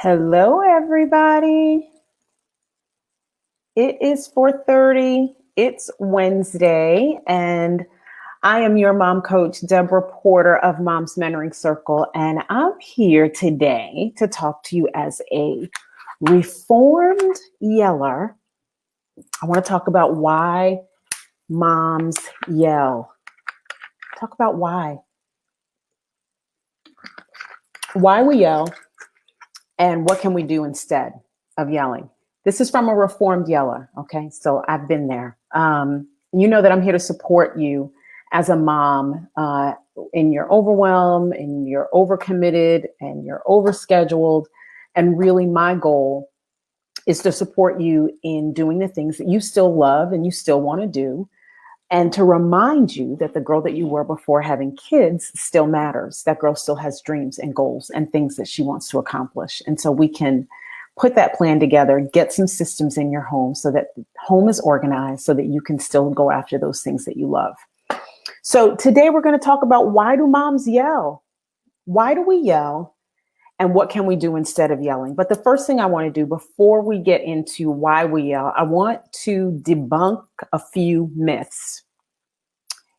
Hello, everybody. It is 4:30. It's Wednesday, and I am your mom coach, Deborah Porter of Mom's Mentoring Circle, and I'm here today to talk to you as a reformed yeller. I want to talk about why moms yell. Talk about why we yell, and what can we do instead of yelling. This is from a reformed yeller. Okay. So I've been there. You know that I'm here to support you as a mom in your overwhelm, and you're overcommitted, and you're overscheduled. And really, my goal is to support you in doing the things that you still love and you still want to do, and to remind you that the girl that you were before having kids still matters. That girl still has dreams and goals and things that she wants to accomplish. And so we can put that plan together, get some systems in your home so that the home is organized so that you can still go after those things that you love. So today we're going to talk about, why do moms yell? Why do we yell? And what can we do instead of yelling? But the first thing I want to do before we get into why we yell, I want to debunk a few myths.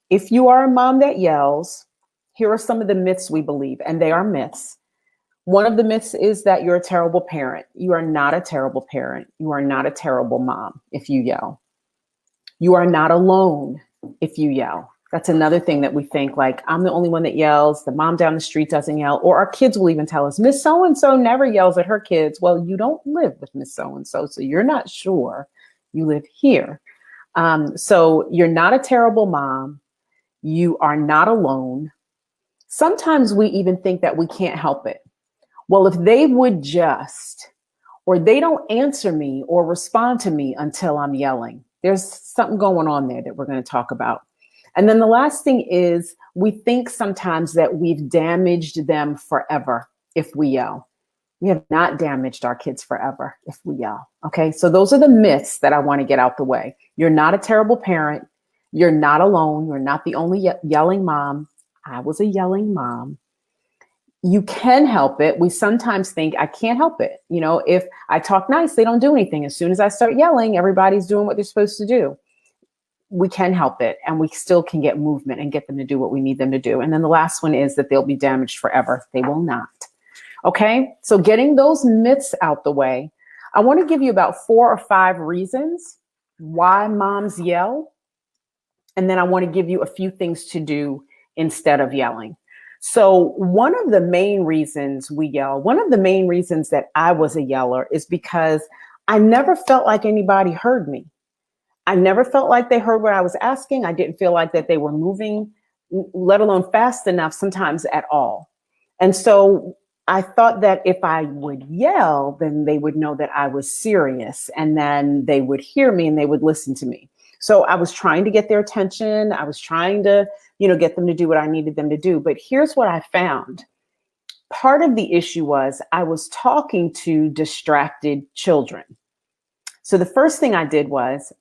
If you are a mom that yells, here are some of the myths we believe, and they are myths. One of the myths is that you're a terrible parent. You are not a terrible parent. You are not a terrible mom if you yell. You are not alone if you yell. That's another thing that we think, like, I'm the only one that yells. The mom down the street doesn't yell. Or our kids will even tell us, Miss So-and-so never yells at her kids. Well, you don't live with Miss So-and-so, so you're not sure. You live here. So you're not a terrible mom. You are not alone. Sometimes we even think that we can't help it. Well, if they would just, or they don't answer me or respond to me until I'm yelling, there's something going on there that we're going to talk about. And then the last thing is, we think sometimes that we've damaged them forever if we yell. We have not damaged our kids forever if we yell. Okay, so those are the myths that I want to get out the way. You're not a terrible parent. You're not alone. You're not the only yelling mom. I was a yelling mom. You can help it. We sometimes think, I can't help it. You know, if I talk nice, they don't do anything. As soon as I start yelling, everybody's doing what they're supposed to do. We can help it, and we still can get movement and get them to do what we need them to do. And then the last one is that they'll be damaged forever. They will not. Okay, so getting those myths out the way, I want to give you about 4 or 5 reasons why moms yell. And then I want to give you a few things to do instead of yelling. So one of the main reasons we yell, one of the main reasons that I was a yeller, is because I never felt like anybody heard me. I never felt like they heard what I was asking. I didn't feel like that they were moving, let alone fast enough, sometimes at all. And so I thought that if I would yell, then they would know that I was serious, and then they would hear me and they would listen to me. So I was trying to get their attention. I was trying to, get them to do what I needed them to do. But here's what I found. Part of the issue was I was talking to distracted children. So the first thing I did was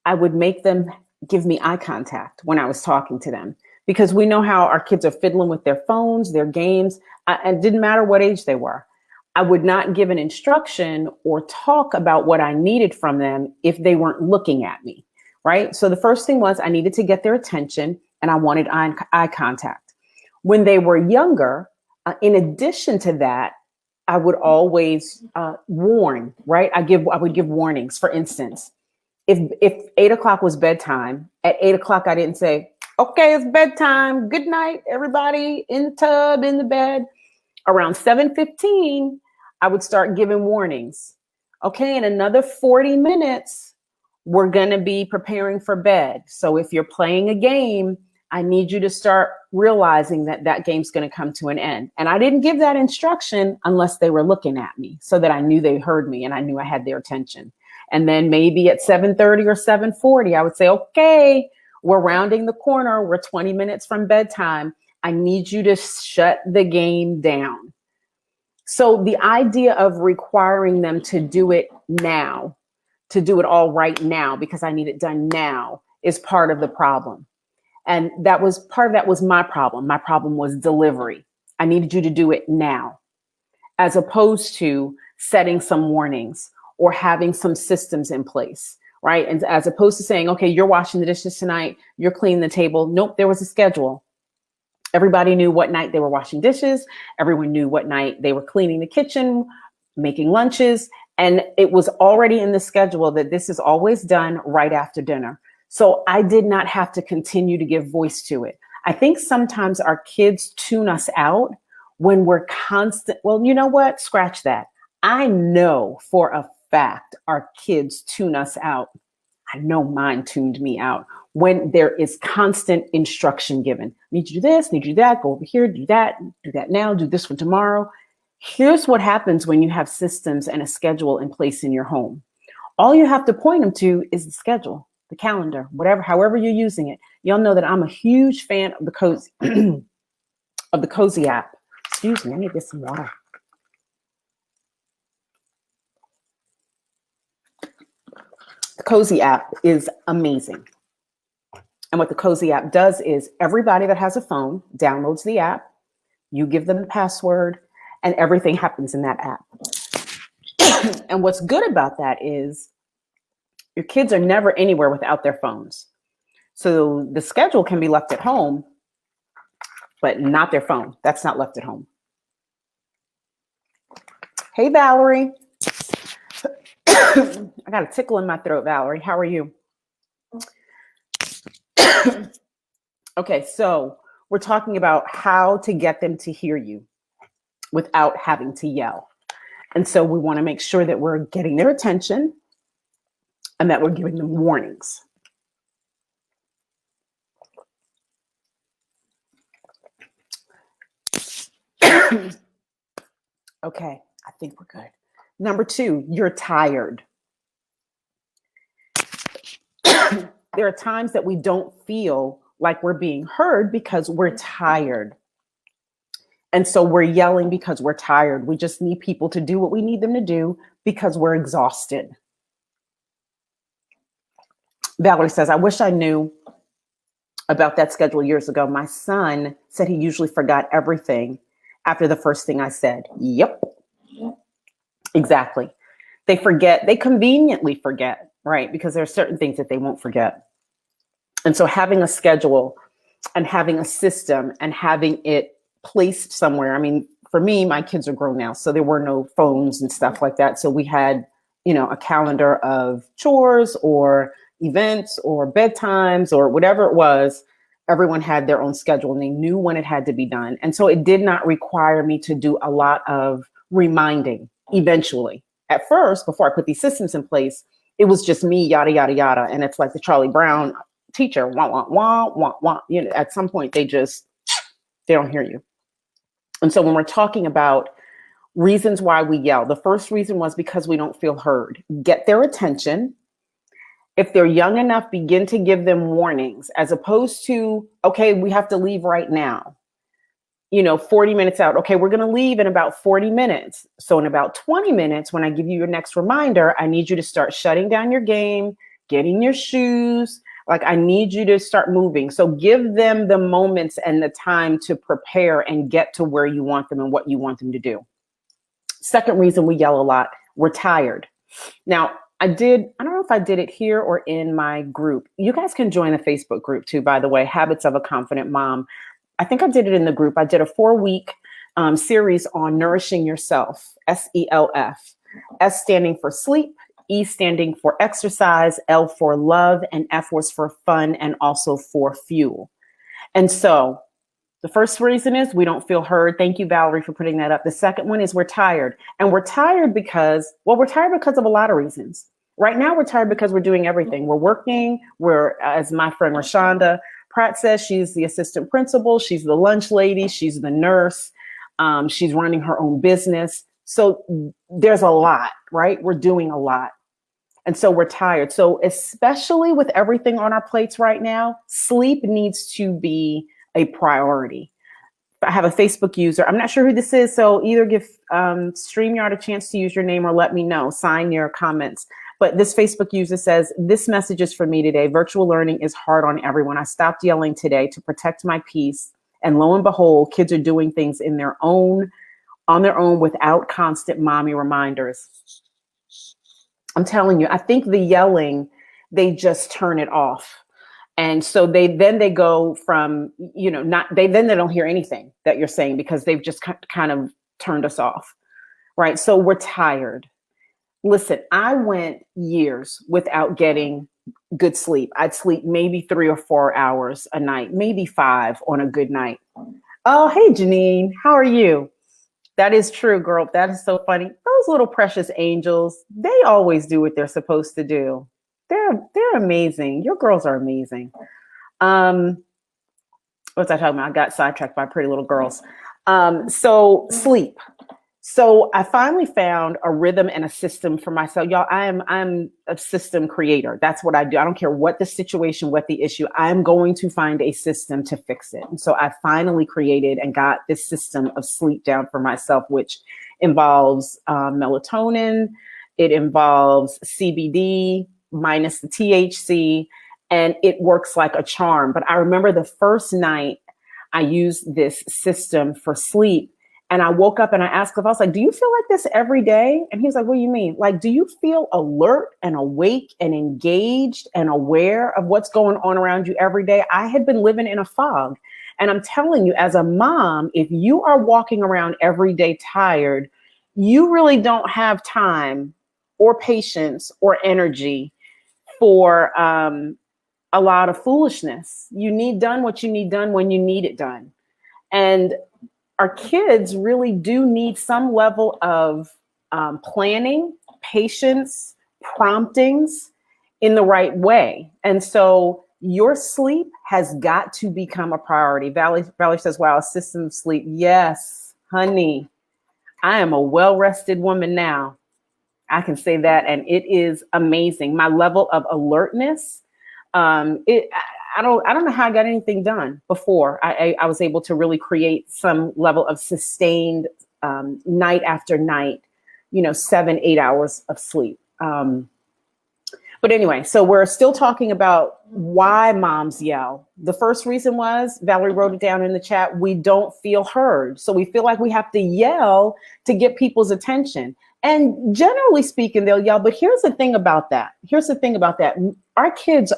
I would make them give me eye contact when I was talking to them, because we know how our kids are fiddling with their phones, their games. It didn't matter what age they were. I would not give an instruction or talk about what I needed from them if they weren't looking at me, right? So the first thing was I needed to get their attention, and I wanted eye contact. When they were younger, in addition to that, I would always warn, right? I would give warnings. For instance, if 8 o'clock was bedtime, at 8 o'clock, I didn't say, okay, it's bedtime. Good night, everybody, in the tub, in the bed. Around 7:15, I would start giving warnings. Okay, in another 40 minutes, we're going to be preparing for bed. So if you're playing a game, I need you to start realizing that that game's going to come to an end. And I didn't give that instruction unless they were looking at me, so that I knew they heard me and I knew I had their attention. And then maybe at 7:30 or 7:40, I would say, okay, we're rounding the corner. We're 20 minutes from bedtime. I need you to shut the game down. So the idea of requiring them to do it now, to do it all right now, because I need it done now, is part of the problem. And part of that was my problem. My problem was delivery. I needed you to do it now. as opposed to setting some warnings or having some systems in place, right? And as opposed to saying, okay, you're washing the dishes tonight, you're cleaning the table. Nope, there was a schedule. Everybody knew what night they were washing dishes. Everyone knew what night they were cleaning the kitchen, making lunches. And it was already in the schedule that this is always done right after dinner. So I did not have to continue to give voice to it. I think sometimes our kids tune us out when we're constant. Well, you know what? Scratch that. I know for a fact our kids tune us out. I know mine tuned me out when there is constant instruction given. Need you to do this, need you to do that, go over here, do that now, do this for tomorrow. Here's what happens when you have systems and a schedule in place in your home. All you have to point them to is the schedule, the calendar, whatever, however you're using it. Y'all know that I'm a huge fan of the Cozy of the Cozy app. Excuse me, I need to get some water. The Cozy app is amazing. And what the Cozy app does is everybody that has a phone downloads the app, you give them the password, and everything happens in that app. And what's good about that is your kids are never anywhere without their phones. So the schedule can be left at home, but not their phone. That's not left at home. Hey, Valerie. I got a tickle in my throat, Valerie. How are you? Okay, so we're talking about how to get them to hear you without having to yell. And so we want to make sure that we're getting their attention and that we're giving them warnings. Okay, I think we're good. Number 2, you're tired. There are times that we don't feel like we're being heard because we're tired. And so we're yelling because we're tired. We just need people to do what we need them to do because we're exhausted. Valerie says, I wish I knew about that schedule years ago. My son said he usually forgot everything after the first thing I said. Yep. Exactly. They forget, they conveniently forget, right? Because there are certain things that they won't forget. And so having a schedule and having a system and having it placed somewhere. I mean, for me, my kids are grown now, so there were no phones and stuff like that. So we had, a calendar of chores or events or bedtimes or whatever it was. Everyone had their own schedule and they knew when it had to be done. And so it did not require me to do a lot of reminding eventually. At first, before I put these systems in place, it was just me, yada, yada, yada. And it's like the Charlie Brown teacher, wah, wah, wah, wah, wah. At some point, they don't hear you. And so when we're talking about reasons why we yell, the first reason was because we don't feel heard. Get their attention. If they're young enough, begin to give them warnings as opposed to, okay, we have to leave right now. 40 minutes out. Okay, we're going to leave in about 40 minutes. So in about 20 minutes, when I give you your next reminder, I need you to start shutting down your game, getting your shoes. Like, I need you to start moving. So give them the moments and the time to prepare and get to where you want them and what you want them to do. Second reason we yell a lot, we're tired. Now, I don't know if I did it here or in my group. You guys can join the Facebook group too, by the way, Habits of a Confident Mom. I think I did it in the group. I did a 4-week series on nourishing yourself, SELF. S standing for sleep, E standing for exercise, L for love, and F was for fun and also for fuel. And so the first reason is we don't feel heard. Thank you, Valerie, for putting that up. The second one is we're tired. And we're tired because of a lot of reasons. Right now, we're tired because we're doing everything. We're working. As my friend Rashonda Pratt says, she's the assistant principal. She's the lunch lady. She's the nurse. She's running her own business. So there's a lot, right? We're doing a lot. And so we're tired. So especially with everything on our plates right now, sleep needs to be a priority. I have a Facebook user. I'm not sure who this is. So either give StreamYard a chance to use your name or let me know. Sign your comments. But this Facebook user says, this message is for me today. Virtual learning is hard on everyone. I stopped yelling today to protect my peace. And lo and behold, kids are doing things in their own on their own without constant mommy reminders. I'm telling you, I think the yelling, they just turn it off. And so they go from, not, they don't hear anything that you're saying because they've just kind of turned us off. Right. So we're tired. Listen, I went years without getting good sleep. I'd sleep maybe 3 or 4 hours a night, maybe 5 on a good night. Oh, hey, Janine, how are you? That is true, girl. That is so funny. Those little precious angels, they always do what they're supposed to do. They're amazing. Your girls are amazing. What's I talking about? I got sidetracked by pretty little girls. So sleep. So I finally found a rhythm and a system for myself. Y'all, I'm a system creator. That's what I do. I don't care what the situation, what the issue, I'm going to find a system to fix it. And so I finally created and got this system of sleep down for myself, which involves melatonin. It involves CBD minus the THC, and it works like a charm. But I remember the first night I used this system for sleep. And I woke up and I asked Cliff, I was like, do you feel like this every day? And he was like, what do you mean? Like, do you feel alert and awake and engaged and aware of what's going on around you every day? I had been living in a fog. And I'm telling you, as a mom, if you are walking around every day tired, you really don't have time or patience or energy for a lot of foolishness. You need done what you need done when you need it done. And our kids really do need some level of planning, patience, promptings in the right way. And so your sleep has got to become a priority. Valerie says, wow, a system of sleep. Yes, honey, I am a well-rested woman now. I can say that, and it is amazing. My level of alertness, I don't know how I got anything done before I was able to really create some level of sustained night after night, 7-8 hours of sleep. But anyway, so we're still talking about why moms yell. The first reason was, Valerie wrote it down in the chat, we don't feel heard. So we feel like we have to yell to get people's attention. And generally speaking, they'll yell. But here's the thing about that. Our kids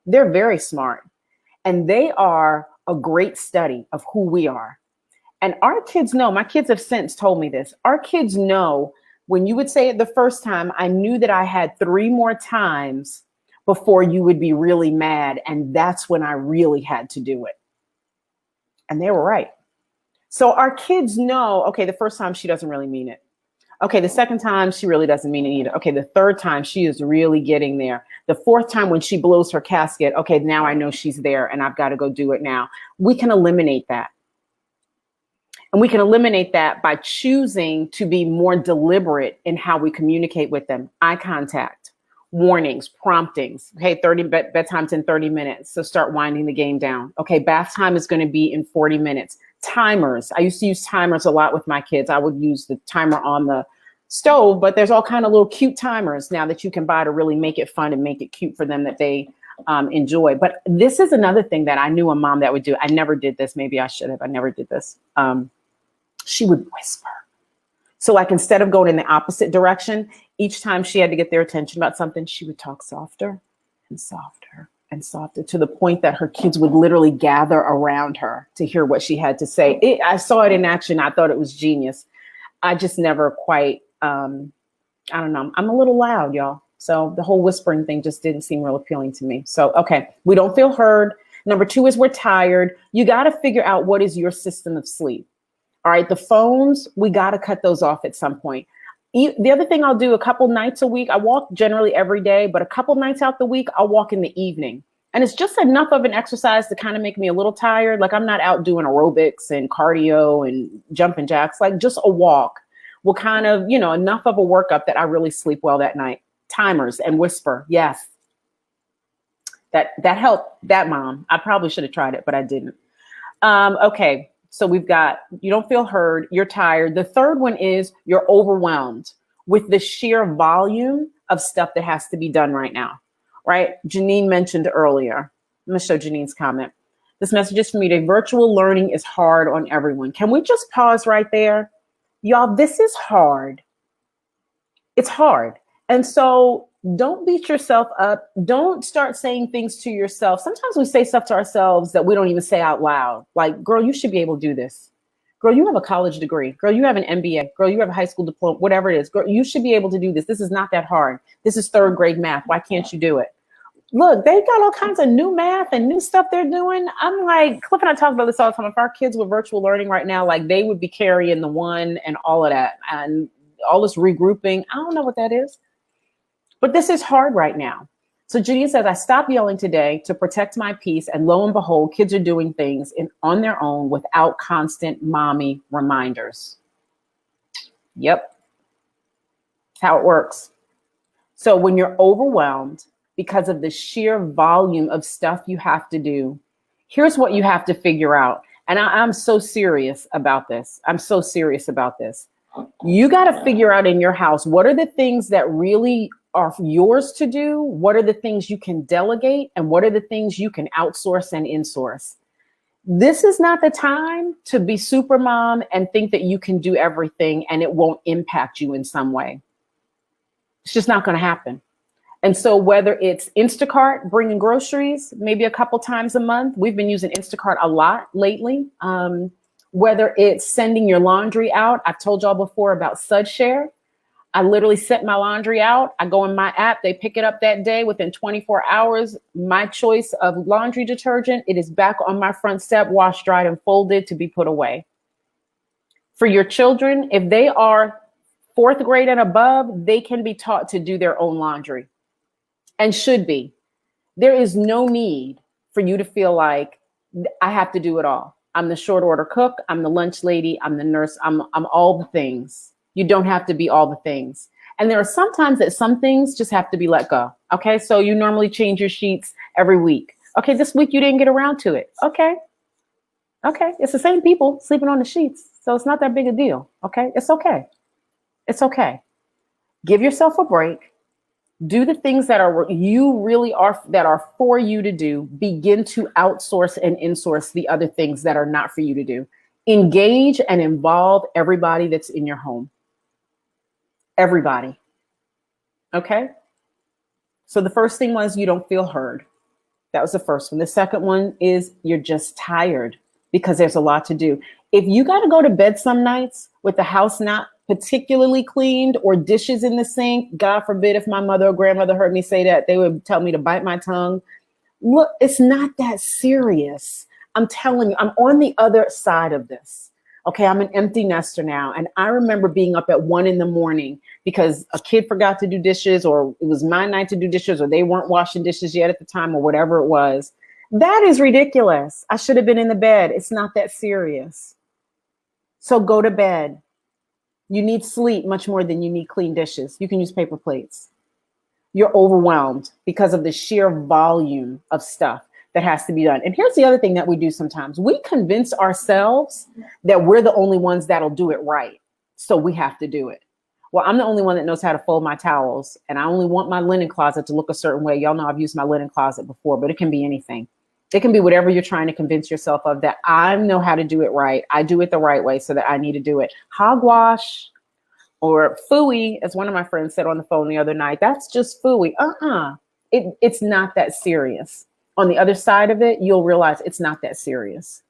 they're very smart, and they are a great study of who we are. And our kids know, my kids have since told me this, our kids know when you would say it the first time, I knew that I had 3 more times before you would be really mad. And that's when I really had to do it. And they were right. So our kids know, okay, the first time she doesn't really mean it. Okay, the second time, she really doesn't mean it either. Okay, the third time, she is really getting there. The fourth time, when she blows her casket, okay, now I know she's there and I've got to go do it now. We can eliminate that. And we can eliminate that by choosing to be more deliberate in how we communicate with them. Eye contact, warnings, promptings. Okay, bedtime's in 30 minutes, so start winding the game down. Okay, bath time is going to be in 40 minutes. Timers. I used to use timers a lot with my kids. I would use the timer on the stove, but there's all kind of little cute timers now that you can buy to really make it fun and make it cute for them that they enjoy. But this is another thing that I knew a mom that would do. I never did this. Maybe I should have. I never did this. She would whisper. So like instead of going in the opposite direction, each time she had to get their attention about something, she would talk softer and softer and softer, to the point that her kids would literally gather around her to hear what she had to say. I saw it in action. I thought it was genius. I just never quite, I don't know. I'm a little loud, y'all. So the whole whispering thing just didn't seem real appealing to me. So, okay, we don't feel heard. Number 2 is we're tired. You got to figure out what is your system of sleep. All right, the phones, we got to cut those off at some point. The other thing I'll do a couple nights a week, I walk generally every day, but a couple nights out the week, I'll walk in the evening. And it's just enough of an exercise to kind of make me a little tired. Like I'm not out doing aerobics and cardio and jumping jacks, like just a walk will kind of, enough of a workup that I really sleep well that night. Timers and whisper. Yes. That helped that mom. I probably should have tried it, but I didn't. Okay. So we've got, you don't feel heard, you're tired. The third one is you're overwhelmed with the sheer volume of stuff that has to be done right now, right? Janine mentioned earlier. I'm gonna show Janine's comment. This message is for me. Virtual learning is hard on everyone. Can we just pause right there? Y'all, this is hard. It's hard. And so don't beat yourself up. Don't start saying things to yourself. Sometimes we say stuff to ourselves that we don't even say out loud. Like, girl, you should be able to do this. Girl, you have a college degree. Girl, you have an MBA. Girl, you have a high school diploma, whatever it is. Girl, you should be able to do this. This is not that hard. This is third grade math. Why can't you do it? Look, they got all kinds of new math and new stuff they're doing. I'm like, Cliff and I talk about this all the time. If our kids were virtual learning right now, like they would be carrying the one and all of that and all this regrouping. I don't know what that is. But this is hard right now. So Janine says, I stopped yelling today to protect my peace. And lo and behold, kids are doing things on their own without constant mommy reminders. Yep. That's how it works. So when you're overwhelmed because of the sheer volume of stuff you have to do, here's what you have to figure out. And I'm so serious about this. I'm so serious about this. You got to figure out in your house, what are the things that really are yours to do? What are the things you can delegate? And what are the things you can outsource and insource? This is not the time to be super mom and think that you can do everything and it won't impact you in some way. It's just not going to happen. And so whether it's Instacart, bringing groceries, maybe a couple times a month, we've been using Instacart a lot lately. Whether it's sending your laundry out, I've told y'all before about SudShare. I literally set my laundry out. I go in my app, they pick it up that day within 24 hours. My choice of laundry detergent, it is back on my front step, washed, dried, and folded to be put away. For your children, if they are 4th grade and above, they can be taught to do their own laundry and should be. There is no need for you to feel like I have to do it all. I'm the short order cook. I'm the lunch lady. I'm the nurse. I'm all the things. You don't have to be all the things. And there are some times that some things just have to be let go. Okay. So you normally change your sheets every week. Okay. This week you didn't get around to it. Okay. Okay. It's the same people sleeping on the sheets. So it's not that big a deal. Okay. It's okay. It's okay. Give yourself a break. Do the things that are that are for you to do. Begin to outsource and insource the other things that are not for you to do. Engage and involve everybody that's in your home. Everybody. Okay. So the first thing was you don't feel heard. That was the first one. The second one is you're just tired because there's a lot to do. If you got to go to bed some nights with the house not particularly cleaned or dishes in the sink, God forbid if my mother or grandmother heard me say that, they would tell me to bite my tongue. Look, it's not that serious. I'm telling you, I'm on the other side of this. Okay, I'm an empty nester now. And I remember being up at 1 a.m. because a kid forgot to do dishes, or it was my night to do dishes, or they weren't washing dishes yet at the time, or whatever it was. That is ridiculous. I should have been in the bed. It's not that serious. So go to bed. You need sleep much more than you need clean dishes. You can use paper plates. You're overwhelmed because of the sheer volume of stuff that has to be done. And here's the other thing that we do sometimes. We convince ourselves that we're the only ones that'll do it right. So we have to do it. Well, I'm the only one that knows how to fold my towels, and I only want my linen closet to look a certain way. Y'all know I've used my linen closet before, but it can be anything. It can be whatever you're trying to convince yourself of, that I know how to do it right. I do it the right way, so that I need to do it. Hogwash or phooey, as one of my friends said on the phone the other night, that's just phooey. It's not that serious. On the other side of it, you'll realize it's not that serious.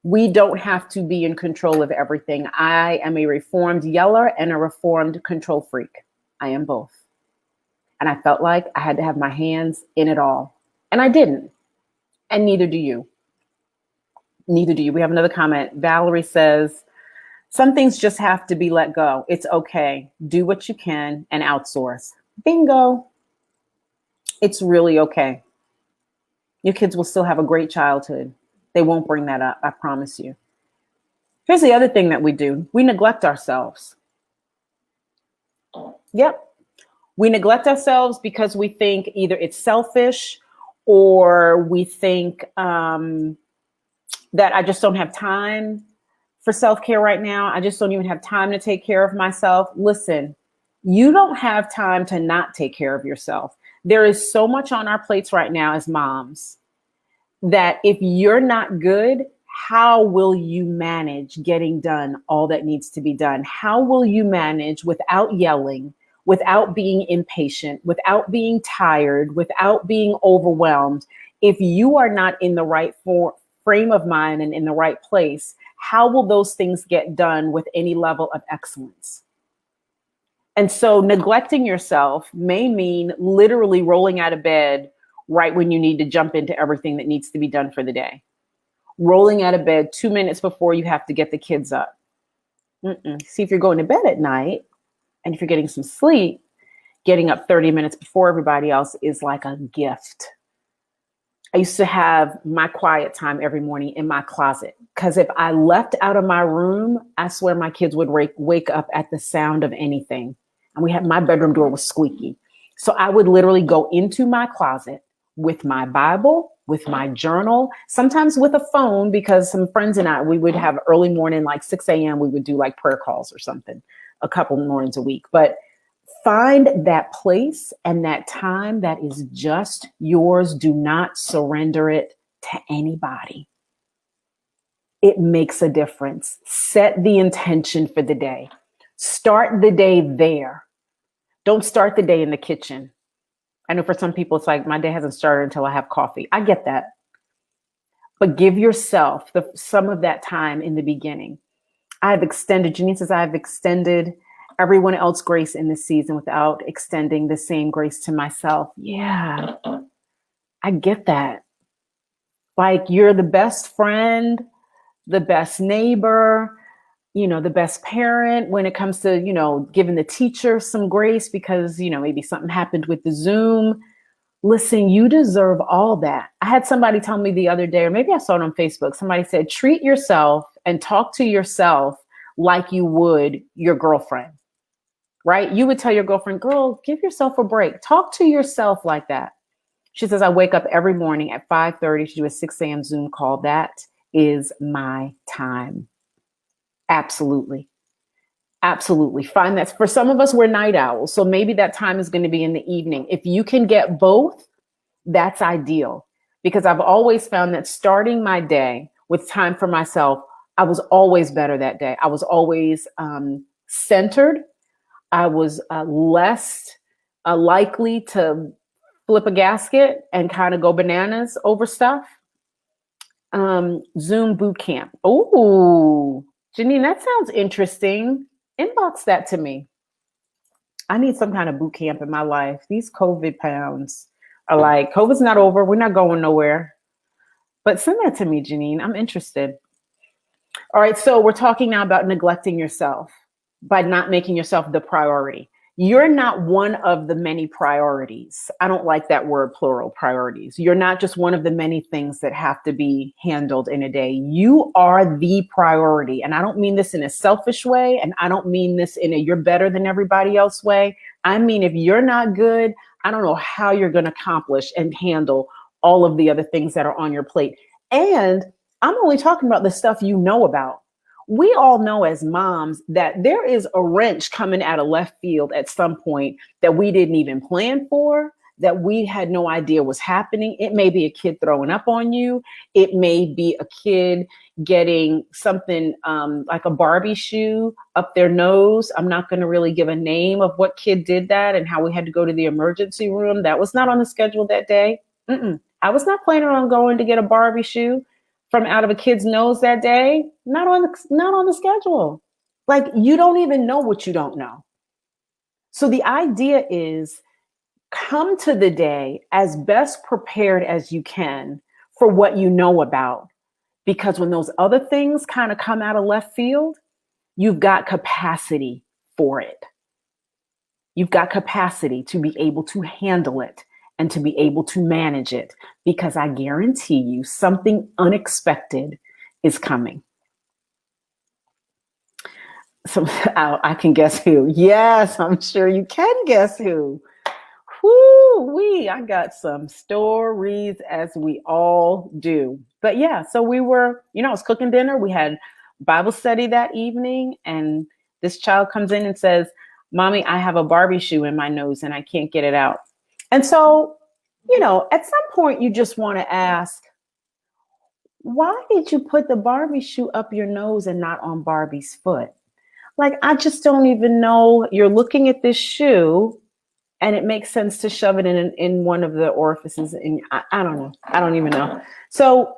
We don't have to be in control of everything. I am a reformed yeller and a reformed control freak. I am both. And I felt like I had to have my hands in it all. And I didn't. And neither do you. Neither do you. We have another comment. Valerie says, some things just have to be let go. It's okay. Do what you can and outsource. Bingo. It's really okay. Your kids will still have a great childhood. They won't bring that up, I promise you. Here's the other thing that we do. We neglect ourselves. Yep. We neglect ourselves because we think either it's selfish, or we think that I just don't have time for self-care right now. I just don't even have time to take care of myself. Listen, you don't have time to not take care of yourself. There is so much on our plates right now as moms that if you're not good, how will you manage getting done all that needs to be done? How will you manage without yelling, without being impatient, without being tired, without being overwhelmed? If you are not in the right frame of mind and in the right place, how will those things get done with any level of excellence? And so neglecting yourself may mean literally rolling out of bed right when you need to jump into everything that needs to be done for the day. Rolling out of bed 2 minutes before you have to get the kids up. See, if you're going to bed at night and if you're getting some sleep, getting up 30 minutes before everybody else is like a gift. I used to have my quiet time every morning in my closet because if I left out of my room, I swear my kids would wake up at the sound of anything. And my bedroom door was squeaky. So I would literally go into my closet with my Bible, with my journal, sometimes with a phone, because some friends and I, we would have early morning, like 6 a.m. We would do like prayer calls or something a couple mornings a week. But find that place and that time that is just yours. Do not surrender it to anybody. It makes a difference. Set the intention for the day. Start the day there. Don't start the day in the kitchen. I know for some people, it's like, my day hasn't started until I have coffee. I get that. But give yourself some of that time in the beginning. Janine says, I've extended everyone else grace in this season without extending the same grace to myself. Yeah, I get that. Like, you're the best friend, the best neighbor, the best parent when it comes to, giving the teacher some grace because, maybe something happened with the Zoom. Listen, you deserve all that. I had somebody tell me the other day, or maybe I saw it on Facebook. Somebody said, treat yourself and talk to yourself like you would your girlfriend, right? You would tell your girlfriend, girl, give yourself a break. Talk to yourself like that. She says, I wake up every morning at 5:30 to do a 6 a.m. Zoom call. That is my time. Absolutely. Absolutely. Find that. For some of us, we're night owls. So maybe that time is going to be in the evening. If you can get both, that's ideal. Because I've always found that starting my day with time for myself, I was always better that day. I was always centered. I was less likely to flip a gasket and kind of go bananas over stuff. Zoom boot camp. Oh, Janine, that sounds interesting. Inbox that to me. I need some kind of boot camp in my life. These COVID pounds are like, COVID's not over. We're not going nowhere. But send that to me, Janine. I'm interested. All right. So we're talking now about neglecting yourself by not making yourself the priority. You're not one of the many priorities. I don't like that word, plural priorities. You're not just one of the many things that have to be handled in a day. You are the priority. And I don't mean this in a selfish way. And I don't mean this in a you're better than everybody else way. I mean, if you're not good, I don't know how you're going to accomplish and handle all of the other things that are on your plate. And I'm only talking about the stuff you know about. We all know as moms that there is a wrench coming out of left field at some point that we didn't even plan for, that we had no idea was happening. It may be a kid throwing up on you. It may be a kid getting something like a Barbie shoe up their nose. I'm not going to really give a name of what kid did that and how we had to go to the emergency room. That was not on the schedule that day. I was not planning on going to get a Barbie shoe from out of a kid's nose that day. Not on the schedule. Like, you don't even know what you don't know. So the idea is, come to the day as best prepared as you can for what you know about. Because when those other things kind of come out of left field, you've got capacity for it. You've got capacity to be able to handle it and to be able to manage it, because I guarantee you something unexpected is coming. So I can guess who. Yes, I'm sure you can guess who. Whoo-wee, I got some stories, as we all do. But yeah, so we were, I was cooking dinner. We had Bible study that evening, and this child comes in and says, Mommy, I have a Barbie shoe in my nose and I can't get it out. And so, at some point you just want to ask, why did you put the Barbie shoe up your nose and not on Barbie's foot? Like, I just don't even know. You're looking at this shoe and it makes sense to shove it in one of the orifices. And I don't know. I don't even know. So,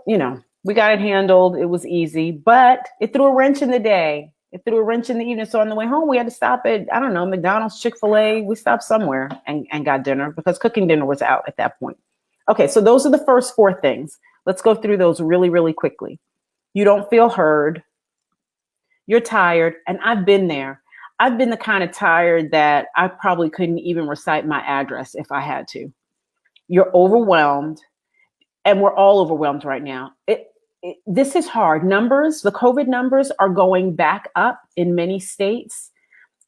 we got it handled. It was easy, but it threw a wrench in the day. It threw a wrench in the evening. So on the way home, we had to stop at, I don't know, McDonald's, Chick-fil-A. We stopped somewhere and got dinner because cooking dinner was out at that point. Okay, so those are the first 4 things. Let's go through those really, really quickly. You don't feel heard. You're tired. And I've been there. I've been the kind of tired that I probably couldn't even recite my address if I had to. You're overwhelmed. And we're all overwhelmed right now. This is hard. The COVID numbers are going back up in many states.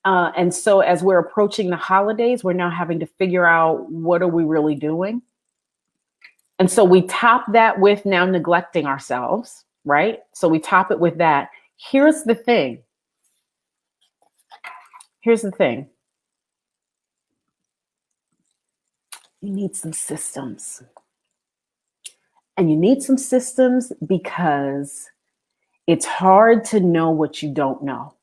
And so as we're approaching the holidays, we're now having to figure out, what are we really doing? And so we top that with now neglecting ourselves, right? So we top it with that. Here's the thing. You need some systems. And you need some systems because it's hard to know what you don't know.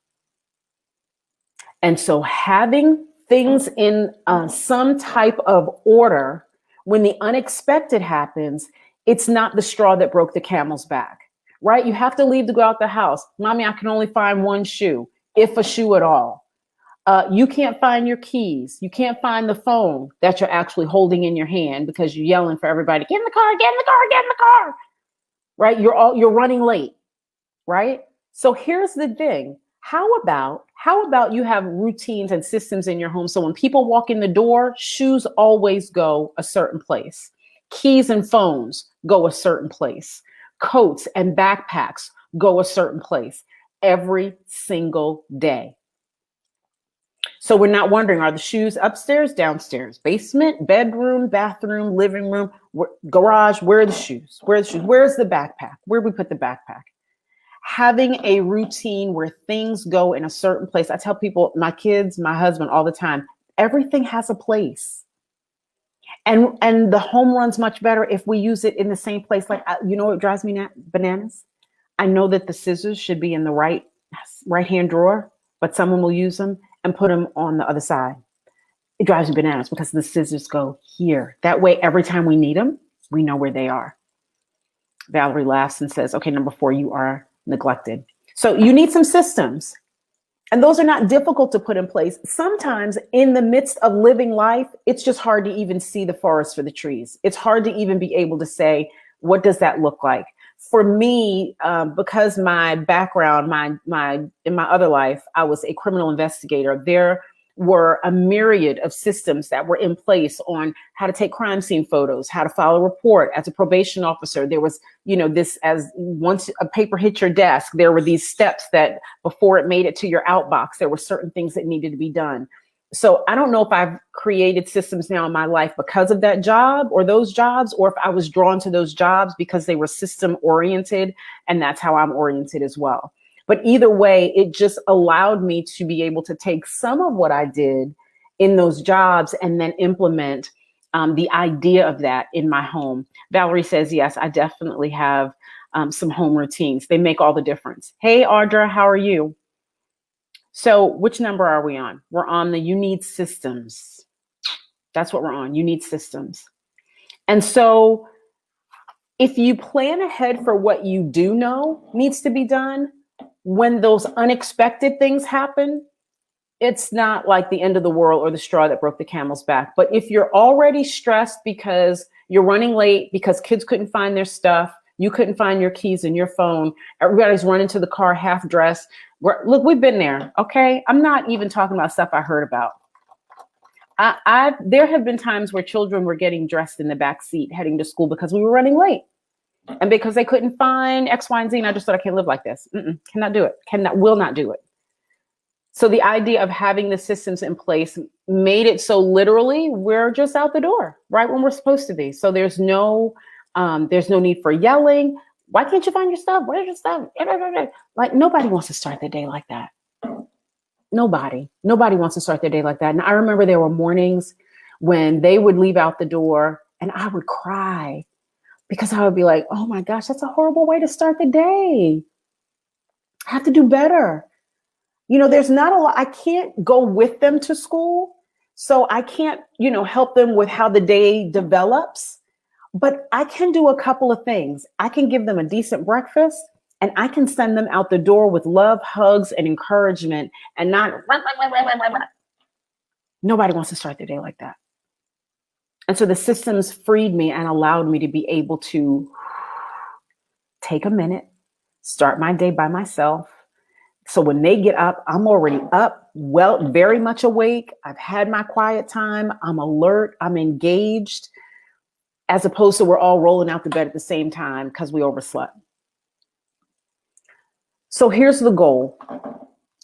And so having things in some type of order, when the unexpected happens, it's not the straw that broke the camel's back, right? You have to leave to go out the house. Mommy, I can only find one shoe, if a shoe at all. You can't find your keys. You can't find the phone that you're actually holding in your hand because you're yelling for everybody, get in the car, get in the car, get in the car, right? You're running late, right? So here's the thing. How about you have routines and systems in your home? So when people walk in the door, shoes always go a certain place. Keys and phones go a certain place. Coats and backpacks go a certain place every single day. So we're not wondering, are the shoes upstairs, downstairs, basement, bedroom, bathroom, living room, garage? Where are the shoes? Where's the backpack? Where we put the backpack? Having a routine where things go in a certain place. I tell people, my kids, my husband, all the time, everything has a place. And the home runs much better if we use it in the same place. Like, what drives me bananas? I know that the scissors should be in the right-hand drawer, but someone will use them and put them on the other side. It drives me bananas because the scissors go here. That way, every time we need them, we know where they are. Valerie laughs and says, okay, number 4, you are neglected. So you need some systems. And those are not difficult to put in place. Sometimes in the midst of living life, it's just hard to even see the forest for the trees. It's hard to even be able to say, what does that look like? For me, because my background, in my other life, I was a criminal investigator. There were a myriad of systems that were in place on how to take crime scene photos, how to file a report. As a probation officer, there was, this, as once a paper hit your desk, there were these steps that before it made it to your outbox, there were certain things that needed to be done. So I don't know if I've created systems now in my life because of that job or those jobs, or if I was drawn to those jobs because they were system oriented, and that's how I'm oriented as well. But either way, it just allowed me to be able to take some of what I did in those jobs and then implement the idea of that in my home. Valerie says, yes, I definitely have some home routines. They make all the difference. Hey, Audra, how are you? So which number are we on? We're on the you need systems. That's what we're on. You need systems. And so if you plan ahead for what you do know needs to be done, when those unexpected things happen, it's not like the end of the world or the straw that broke the camel's back. But if you're already stressed because you're running late, because kids couldn't find their stuff, you couldn't find your keys and your phone, everybody's running to the car half dressed. Look, we've been there, okay? I'm not even talking about stuff I heard about. There have been times where children were getting dressed in the back seat heading to school because we were running late. And because they couldn't find X, Y, and Z, and I just thought, I can't live like this. Cannot do it. Will not do it. So the idea of having the systems in place made it so literally we're just out the door right when we're supposed to be. So there's no need for yelling. Why can't you find your stuff? Where's your stuff? Like, nobody wants to start their day like that. Nobody wants to start their day like that. And I remember there were mornings when they would leave out the door and I would cry because I would be like, oh my gosh, that's a horrible way to start the day. I have to do better. There's not a lot. I can't go with them to school. So I can't, help them with how the day develops. But I can do a couple of things. I can give them a decent breakfast, and I can send them out the door with love, hugs, and encouragement, and not. Nobody wants to start their day like that. And so the systems freed me and allowed me to be able to take a minute, start my day by myself. So when they get up, I'm already up, very much awake. I've had my quiet time. I'm alert. I'm engaged, as opposed to we're all rolling out the bed at the same time because we overslept. So here's the goal.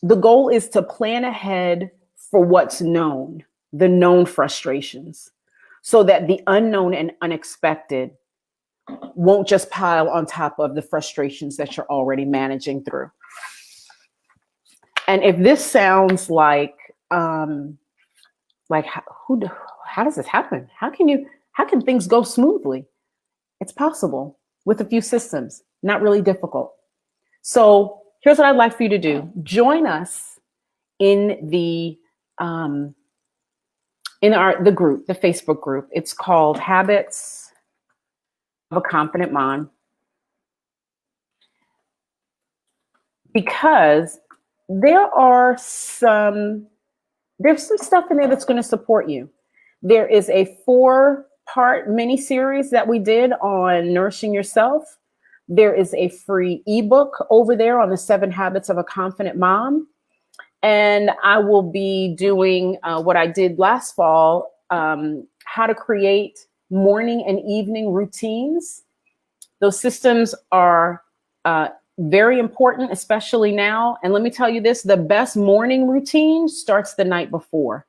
The goal is to plan ahead for what's known, the known frustrations, so that the unknown and unexpected won't just pile on top of the frustrations that you're already managing through. And if this sounds like how does this happen? How can things go smoothly? It's possible with a few systems, not really difficult. So here's what I'd like for you to do. Join us in the group, the Facebook group. It's called Habits of a Confident Mom. Because there's some stuff in there that's going to support you. There is a 4-part mini series that we did on nourishing yourself. There is a free ebook over there on the 7 habits of a confident mom. And I will be doing what I did last fall, how to create morning and evening routines. Those systems are very important, especially now. And let me tell you this, the best morning routine starts the night before.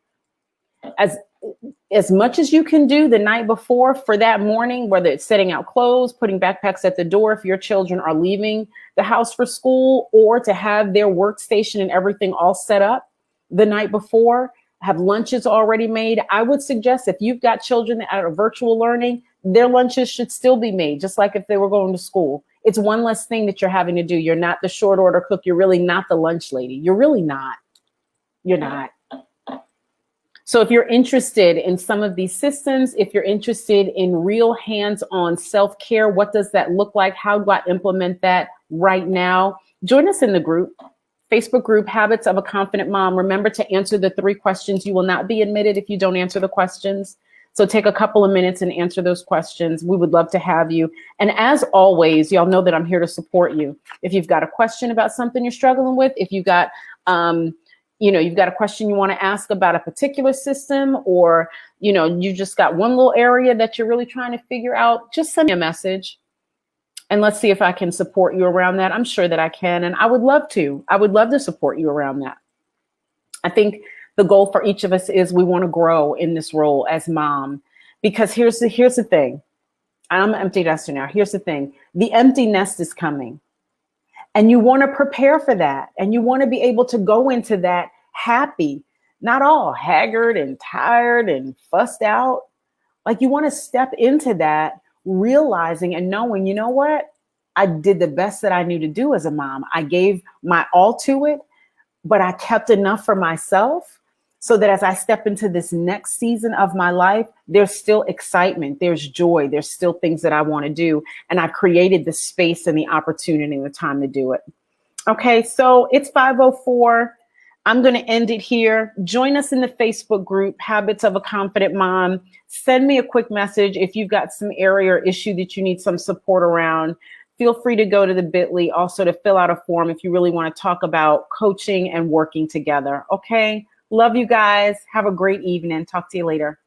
As much as you can do the night before for that morning, whether it's setting out clothes, putting backpacks at the door if your children are leaving the house for school, or to have their workstation and everything all set up the night before, have lunches already made. I would suggest if you've got children that are virtual learning, their lunches should still be made, just like if they were going to school. It's one less thing that you're having to do. You're not the short order cook. You're really not the lunch lady. You're really not. You're not. So if you're interested in some of these systems, if you're interested in real hands-on self-care, what does that look like? How do I implement that right now? Join us in the group, Facebook group, Habits of a Confident Mom. Remember to answer the 3 questions. You will not be admitted if you don't answer the questions. So take a couple of minutes and answer those questions. We would love to have you. And as always, y'all know that I'm here to support you. If you've got a question about something you're struggling with, if you've got, you've got a question you want to ask about a particular system, or, you just got one little area that you're really trying to figure out, just send me a message and let's see if I can support you around that. I'm sure that I can. And I would love to support you around that. I think the goal for each of us is we want to grow in this role as mom, because here's the thing. I'm an empty nester now. Here's the thing. The empty nest is coming. And you want to prepare for that. And you want to be able to go into that happy, not all haggard and tired and fussed out. Like, you want to step into that realizing and knowing, you know what? I did the best that I knew to do as a mom. I gave my all to it, but I kept enough for myself so that as I step into this next season of my life, there's still excitement, there's joy, there's still things that I want to do. And I've created the space and the opportunity and the time to do it. Okay, so it's 5:04. I'm going to end it here. Join us in the Facebook group, Habits of a Confident Mom. Send me a quick message if you've got some area or issue that you need some support around. Feel free to go to the bit.ly also to fill out a form if you really want to talk about coaching and working together. Okay. Love you guys. Have a great evening. Talk to you later.